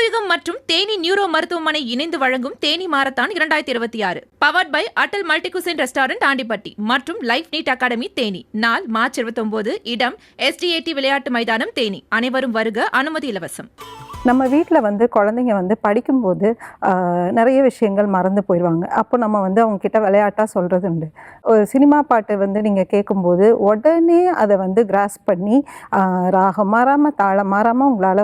மதியகம் மற்றும் தேனி நியூரோ மருத்துவமனை இணைந்து வழங்கும் Theni marathon 2026 powered by Atal multicuisine restaurant Andipatti மற்றும் லைஃப் நீட் அகாடமி தேனி. நாள் மார்ச் 29. இடம் SDAT விளையாட்டு மைதானம் தேனி. அனைவரும் வருக. அனுமதி இலவசம். நம்ம வீட்டில் குழந்தைங்க படிக்கும்போது நிறைய விஷயங்கள் மறந்து போயிடுவாங்க. அப்போ நம்ம அவங்கக்கிட்ட விளையாட்டாக சொல்கிறது உண்டு. ஒரு சினிமா பாட்டு நீங்கள் கேட்கும்போது உடனே அதை கிராஸ் பண்ணி ராகம் மாறாமல் தாளம் மாறாமல் உங்களால்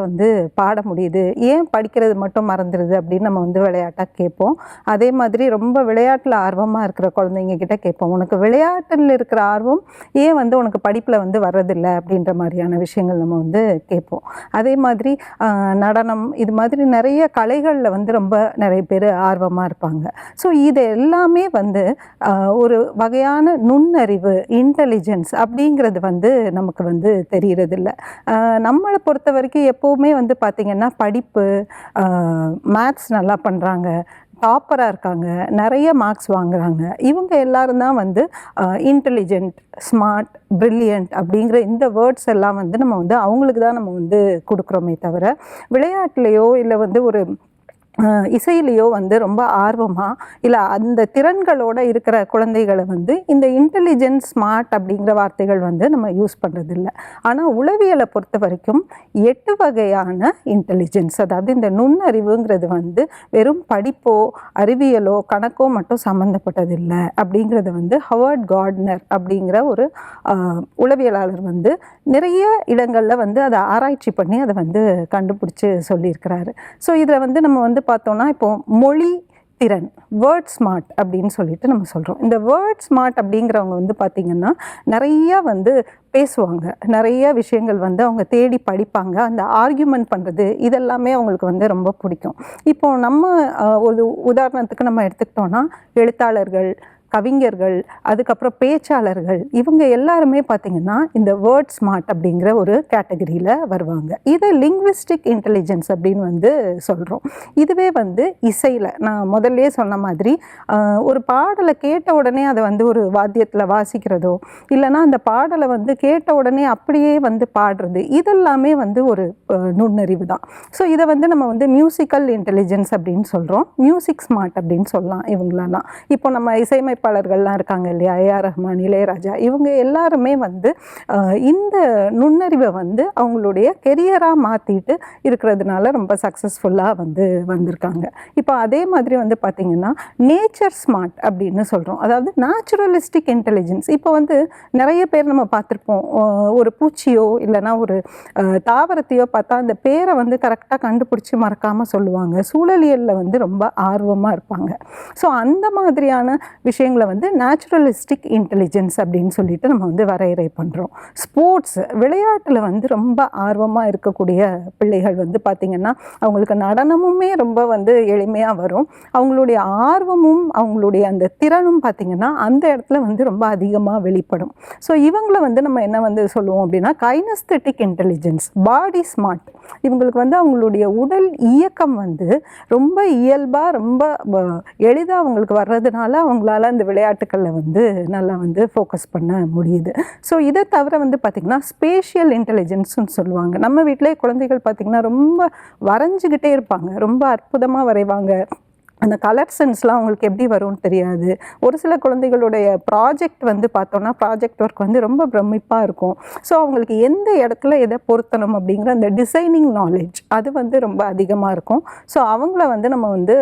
பாட முடியுது. ஏன் படிக்கிறது மட்டும் மறந்துடுது அப்படின்னு நம்ம விளையாட்டாக கேட்போம். அதே மாதிரி ரொம்ப விளையாட்டில் ஆர்வமாக இருக்கிற குழந்தைங்க கிட்ட கேட்போம், உனக்கு விளையாட்டில் இருக்கிற ஆர்வம் ஏன் உனக்கு படிப்பில் வர்றதில்லை அப்படின்ற மாதிரியான விஷயங்கள் நம்ம கேட்போம். அதே மாதிரி நடனம், இது மாதிரி நிறைய கலைகளில் ரொம்ப நிறைய பேர் ஆர்வமாக இருப்பாங்க. ஸோ இது எல்லாமே ஒரு வகையான நுண்ணறிவு, இன்டெலிஜென்ஸ் அப்படிங்கிறது நமக்கு தெரியறதில்ல. நம்மளை பொறுத்த வரைக்கும் எப்போவுமே பார்த்திங்கன்னா படிப்பு, மேத்ஸ் நல்லா பண்ணுறாங்க, டாப்பராக இருக்காங்க, நிறைய மார்க்ஸ் வாங்குறாங்க, இவங்க எல்லாரும் தான் இன்டெலிஜென்ட், ஸ்மார்ட், பிரில்லியன்ட் அப்படிங்கிற இந்த வேர்ட்ஸ் எல்லாம் நம்ம அவங்களுக்கு தான் நம்ம கொடுக்குறோமே தவிர, விளையாட்டுலேயோ இல்லை ஒரு இசையிலையோ ரொம்ப ஆர்வமாக இல்லை அந்த திறன்களோடு இருக்கிற குழந்தைகளை இந்த இன்டெலிஜென்ஸ், ஸ்மார்ட் அப்படிங்கிற வார்த்தைகள் நம்ம யூஸ் பண்ணுறதில்ல. ஆனால் உளவியலை பொறுத்த வரைக்கும் 8 வகையான இன்டெலிஜென்ஸ், அதாவது இந்த நுண்ணறிவுங்கிறது வெறும் படிப்போ அறிவியலோ கணக்கோ மட்டும் சம்மந்தப்பட்டதில்லை அப்படிங்கிறது ஹவர்ட் கார்ட்னர் அப்படிங்கிற ஒரு உளவியலாளர் நிறைய இடங்களில் அதை ஆராய்ச்சி பண்ணி அதை கண்டுபிடிச்சி சொல்லியிருக்கிறாரு. ஸோ இதில் நம்ம பார்த்தோம்னா இப்போ மொழி திறன், வேர்ட் ஸ்மார்ட் அப்படின்னு சொல்லிட்டு நம்ம சொல்கிறோம். இந்த வேர்ட் ஸ்மார்ட் அப்படிங்கிறவங்க பார்த்திங்கன்னா நிறையா பேசுவாங்க, நிறைய விஷயங்கள் அவங்க தேடி படிப்பாங்க, அந்த ஆர்கியூமெண்ட் பண்ணுறது இதெல்லாமே அவங்களுக்கு ரொம்ப பிடிக்கும். இப்போது நம்ம ஒரு உதாரணத்துக்கு நம்ம எடுத்துக்கிட்டோன்னா எழுத்தாளர்கள், கவிஞர்கள், அதுக்கப்புறம் பேச்சாளர்கள், இவங்க எல்லாருமே பார்த்திங்கன்னா இந்த வேர்ட் ஸ்மார்ட் அப்படிங்கிற ஒரு கேட்டகரியில் வருவாங்க. இதை லிங்குவிஸ்டிக் இன்டெலிஜென்ஸ் அப்படின்னு சொல்கிறோம். இதுவே இசையில் நான் முதல்லே சொன்ன மாதிரி ஒரு பாடலை கேட்ட உடனே அதை ஒரு வாத்தியத்தில் வாசிக்கிறதோ இல்லைனா அந்த பாடலை கேட்ட உடனே அப்படியே பாடுறது, இதெல்லாமே ஒரு நுண்ணறிவு தான். ஸோ இதை நம்ம மியூசிக்கல் இன்டெலிஜென்ஸ் அப்படின்னு சொல்கிறோம், மியூசிக் ஸ்மார்ட் அப்படின்னு சொல்லலாம் இவங்களெல்லாம். இப்போ நம்ம இசையமைப்பாளர்கள்லாம் இருக்காங்க இல்லையா, AR ரஹ்மான், இளையராஜா, இவங்க எல்லாருமே இந்த நுண்ணறிவை அவங்களுடைய கெரியராக மாற்றிட்டு இருக்கிறதுனால ரொம்ப சக்ஸஸ்ஃபுல்லாக வந்திருக்காங்க. இப்போ அதே மாதிரி பார்த்திங்கன்னா நேச்சர் ஸ்மார்ட் அப்படின்னு சொல்கிறோம், அதாவது நேச்சுரலிஸ்டிக் இன்டெலிஜென்ஸ். இப்போ நிறைய பேர் நம்ம பார்த்துருப்போம், ஒரு பூச்சியோ இல்லைனா ஒரு தாவரத்தையோ பார்த்தா அந்த பேரை கரெக்டாக கண்டுபிடிச்சி மறக்காமல் சொல்லுவாங்க. சூழலியலில் ரொம்ப ஆர்வமாக இருப்பாங்க. ஸோ அந்த மாதிரியான விஷயங்களை நேச்சுரலிஸ்டிக் இன்டெலிஜென்ஸ் அப்படின்னு சொல்லிட்டு நம்ம வரையறை பண்ணுறோம். ஸ்போர்ட்ஸ், விளையாட்டில் ரொம்ப ஆர்வமாக இருக்கக்கூடிய பிள்ளைகள் பார்த்திங்கன்னா அவங்களுக்கு நடனமுமே ரொம்ப எளிமையாக வரும். அவங்களுடைய ஆர்வமும் அவங்களுடைய அந்த திறனும் பார்த்திங்கன்னா அந்த இடத்துல ரொம்ப அதிகமாக வெளிப்படும். ஸோ இவங்களை நம்ம என்ன சொல்லுவோம் அப்படின்னா கைனஸ்தெட்டிக் இன்டெலிஜென்ஸ், பாடி ஸ்மார்ட். இவங்களுக்கு அவங்களுடைய உடல் இயக்கம் ரொம்ப இயல்பாக ரொம்ப எளிதாக அவங்களுக்கு வர்றதுனால அவங்களால அந்த விளையாட்டுக்களில் நல்லா ஃபோக்கஸ் பண்ண முடியுது. ஸோ இதை தவிர பார்த்திங்கன்னா ஸ்பேஷியல் இன்டெலிஜென்ஸ்னு சொல்லுவாங்க. நம்ம வீட்டிலே குழந்தைகள் பார்த்திங்கன்னா ரொம்ப வரைஞ்சிக்கிட்டே இருப்பாங்க, ரொம்ப அற்புதமாக வரைவாங்க. அந்த கலர் சென்ஸ்லாம் அவங்களுக்கு எப்படி வரும்னு தெரியாது. ஒரு சில குழந்தைகளுடைய ப்ராஜெக்ட் பார்த்தோன்னா ப்ராஜெக்ட் ஒர்க் ரொம்ப பிரமிப்பாக இருக்கும். ஸோ அவங்களுக்கு எந்த இடத்துல எதை பொருத்தணும் அப்படிங்கிற அந்த டிசைனிங் நாலேஜ் அது ரொம்ப அதிகமாக இருக்கும். ஸோ அவங்கள நம்ம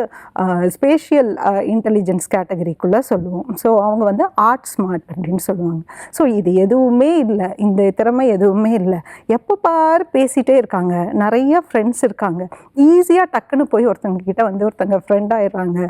ஸ்பேஷியல் இன்டெலிஜென்ஸ் கேட்டகரிக்குள்ளே சொல்லுவோம். ஸோ அவங்க ஆர்ட் ஸ்மார்ட் அப்படின்னு சொல்லுவாங்க. ஸோ இது எதுவுமே இல்லை, இந்த திறமை எதுவுமே இல்லை, எப்போ பாரு பேசிகிட்டே இருக்காங்க, நிறைய ஃப்ரெண்ட்ஸ் இருக்காங்க, ஈஸியாக டக்குன்னு போய் ஒருத்தங்க கிட்ட ஒருத்தங்க ஃப்ரெண்டாக ஆயிடுறாங்க.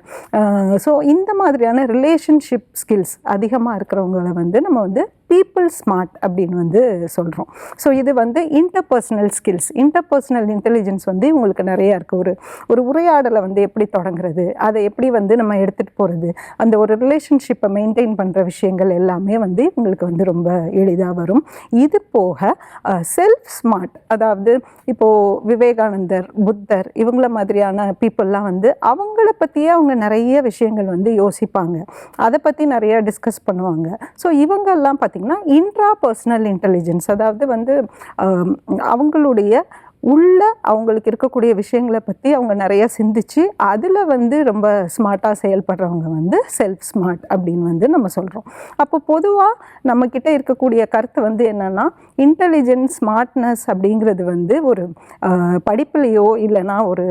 ஸோ இந்த மாதிரியான ரிலேஷன்ஷிப் ஸ்கில்ஸ் அதிகமாக இருக்கிறவங்களை நம்ம பீப்புள் ஸ்மார்ட் அப்படின்னு சொல்கிறோம். ஸோ இது இன்டர்பர்சனல் ஸ்கில்ஸ், இன்டர்பர்சனல் இன்டெலிஜென்ஸ் இவங்களுக்கு நிறையா இருக்குது. ஒரு உரையாடலை எப்படி தொடங்குறது, அதை எப்படி நம்ம எடுத்துகிட்டு போகிறது, அந்த ஒரு ரிலேஷன்ஷிப்பை மெயின்டைன் பண்ணுற விஷயங்கள் எல்லாமே இவங்களுக்கு ரொம்ப எளிதாக வரும். இது போக செல்ஃப் ஸ்மார்ட், அதாவது இப்போது விவேகானந்தர், புத்தர், இவங்கள மாதிரியான பீப்புளெலாம் அவங்கள பற்றியே அவங்க நிறைய விஷயங்கள் யோசிப்பாங்க, அதை பற்றி நிறைய டிஸ்கஸ் பண்ணுவாங்க. ஸோ இவங்கெல்லாம் பார்த்திங்கன்னா இன்ட்ரா பர்சனல் இன்டெலிஜென்ஸ், அதாவது அவங்களுடைய உள்ள அவங்களுக்கு இருக்கக்கூடிய விஷயங்களை பற்றி அவங்க நிறைய சிந்திச்சு அதில் வந்து ரொம்ப ஸ்மார்ட்டாக செயல்படுறவங்க வந்து செல்ஃப் ஸ்மார்ட் அப்படின்னு வந்து நம்ம சொல்கிறோம். அப்போ பொதுவாக நம்மக்கிட்ட இருக்கக்கூடிய கருத்து வந்து என்னென்னா, இன்டெலிஜென்ஸ் ஸ்மார்ட்னஸ் அப்படிங்கிறது வந்து ஒரு படிப்புலேயோ இல்லைன்னா ஒரு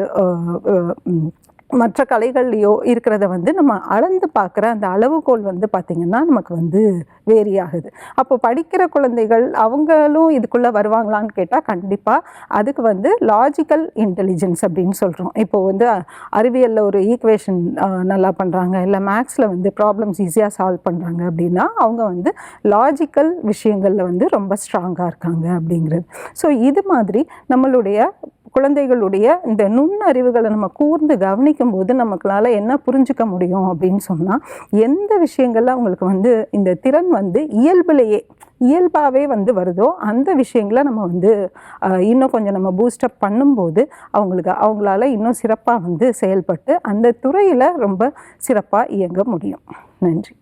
மற்ற கலைகள்லையோ இருக்கிறத வந்து நம்ம அளந்து பார்க்குற அந்த அளவுகோல் வந்து பார்த்திங்கன்னா நமக்கு வந்து வேரி ஆகுது. அப்போ படிக்கிற குழந்தைகள் அவங்களும் இதுக்குள்ளே வருவாங்களான்னு கேட்டால் கண்டிப்பாக அதுக்கு வந்து லாஜிக்கல் இன்டெலிஜென்ஸ் அப்படின்னு சொல்கிறோம். இப்போது வந்து அறிவியலில் ஒரு ஈக்குவேஷன் நல்லா பண்ணுறாங்க, இல்லை மேக்ஸில் வந்து ப்ராப்ளம்ஸ் ஈஸியாக சால்வ் பண்ணுறாங்க அப்படின்னா அவங்க வந்து லாஜிக்கல் விஷயங்களில் வந்து ரொம்ப ஸ்ட்ராங்காக இருக்காங்க அப்படிங்கிறது. ஸோ இது மாதிரி நம்மளுடைய குழந்தைகளுடைய இந்த நுண்ணறிவுகளை நம்ம கூர்ந்து கவனிக்கும் போது நமக்களால் என்ன புரிஞ்சுக்க முடியும் அப்படின்னு சொன்னால், எந்த விஷயங்கள்ல அவங்களுக்கு வந்து இந்த திறன் வந்து இயல்பாகவே வந்து வருதோ அந்த விஷயங்களை நம்ம வந்து இன்னும் கொஞ்சம் நம்ம பூஸ்டப் பண்ணும்போது அவங்களால இன்னும் சிறப்பாக வந்து செயல்பட்டு அந்த துறையில் ரொம்ப சிறப்பாக இயங்க முடியும். நன்றி.